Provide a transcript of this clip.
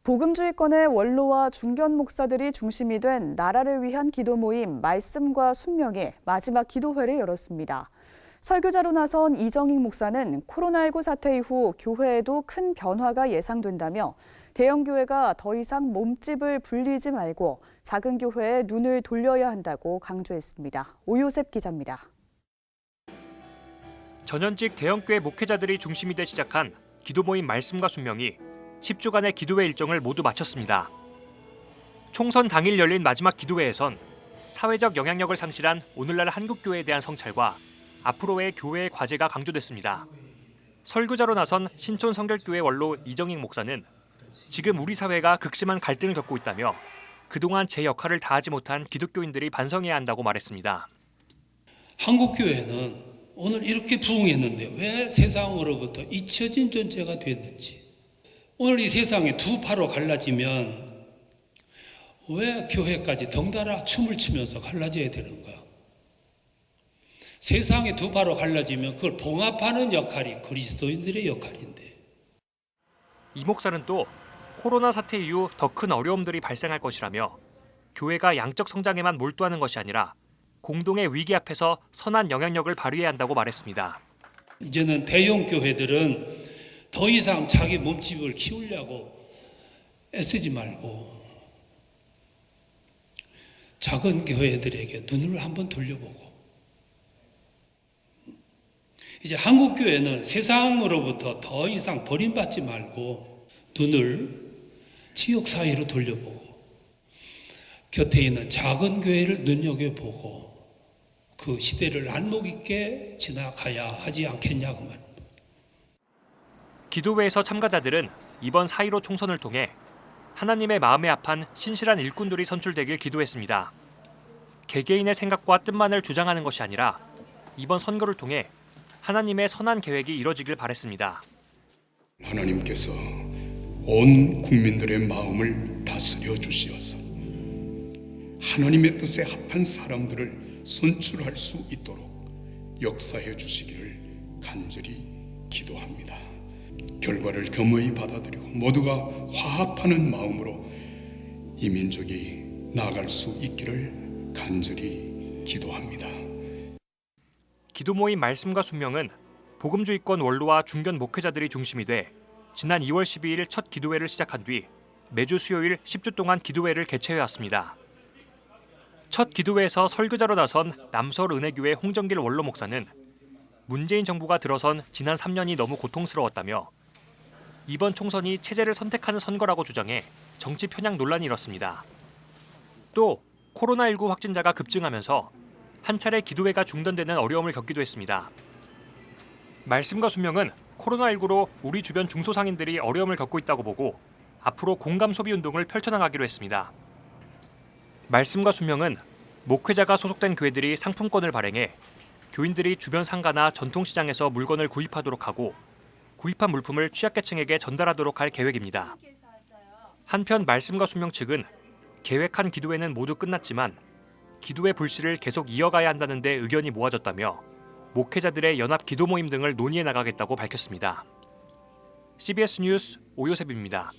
복음주의권의 원로와 중견 목사들이 중심이 된 나라를 위한 기도 모임 말씀과 순명이 마지막 기도회를 열었습니다. 설교자로 나선 이정익 목사는 코로나19 사태 이후 교회에도 큰 변화가 예상된다며 대형 교회가 더 이상 몸집을 불리지 말고 작은 교회에 눈을 돌려야 한다고 강조했습니다. 오요셉 기자입니다. 전현직 대형교회 목회자들이 중심이 돼 시작한 기도 모임 말씀과 순명이 10주간의 기도회 일정을 모두 마쳤습니다. 총선 당일 열린 마지막 기도회에선 사회적 영향력을 상실한 오늘날 한국교회에 대한 성찰과 앞으로의 교회의 과제가 강조됐습니다. 설교자로 나선 신촌 성결교회 원로 이정익 목사는 지금 우리 사회가 극심한 갈등을 겪고 있다며 그동안 제 역할을 다하지 못한 기독교인들이 반성해야 한다고 말했습니다. 한국교회는 오늘 이렇게 부흥했는데 왜 세상으로부터 잊혀진 존재가 됐는지, 오늘 이 세상에 두 파로 갈라지면 왜 교회까지 덩달아 춤을 추면서 갈라져야 되는가? 세상에 두 파로 갈라지면 그걸 봉합하는 역할이 그리스도인들의 역할인데. 이 목사는 또 코로나 사태 이후 더 큰 어려움들이 발생할 것이라며 교회가 양적 성장에만 몰두하는 것이 아니라 공동의 위기 앞에서 선한 영향력을 발휘해야 한다고 말했습니다. 이제는 대형 교회들은 더 이상 자기 몸집을 키우려고 애쓰지 말고 작은 교회들에게 눈을 한번 돌려보고, 이제 한국 교회는 세상으로부터 더 이상 버림받지 말고 눈을 지역 사회로 돌려보고 곁에 있는 작은 교회를 눈여겨보고 그 시대를 안목 있게 지나가야 하지 않겠냐 그 말. 기도회에서 참가자들은 이번 4.15 총선을 통해 하나님의 마음에 합한 신실한 일꾼들이 선출되길 기도했습니다. 개개인의 생각과 뜻만을 주장하는 것이 아니라 이번 선거를 통해 하나님의 선한 계획이 이뤄지길 바랬습니다. 하나님께서 온 국민들의 마음을 다스려 주시어서 하나님의 뜻에 합한 사람들을 선출할 수 있도록 역사해 주시기를 간절히 기도합니다. 결과를 겸허히 받아들이고 모두가 화합하는 마음으로 이 민족이 나아갈 수 있기를 간절히 기도합니다. 기도 모임 말씀과 순명은 복음주의권 원로와 중견 목회자들이 중심이 돼 지난 2월 12일 첫 기도회를 시작한 뒤 매주 수요일 10주 동안 기도회를 개최해왔습니다. 첫 기도회에서 설교자로 나선 남서울은혜교회 홍정길 원로 목사는 문재인 정부가 들어선 지난 3년이 너무 고통스러웠다며 이번 총선이 체제를 선택하는 선거라고 주장해 정치 편향 논란이 일었습니다. 또 코로나19 확진자가 급증하면서 한 차례 기도회가 중단되는 어려움을 겪기도 했습니다. 말씀과 순명은 코로나19로 우리 주변 중소상인들이 어려움을 겪고 있다고 보고 앞으로 공감 소비 운동을 펼쳐나가기로 했습니다. 말씀과 순명은 목회자가 소속된 교회들이 상품권을 발행해 교인들이 주변 상가나 전통시장에서 물건을 구입하도록 하고 구입한 물품을 취약계층에게 전달하도록 할 계획입니다. 한편 말씀과 순명 측은 계획한 기도회는 모두 끝났지만 기도회 불씨를 계속 이어가야 한다는 데 의견이 모아졌다며 목회자들의 연합 기도 모임 등을 논의해 나가겠다고 밝혔습니다. CBS 뉴스 오요셉입니다.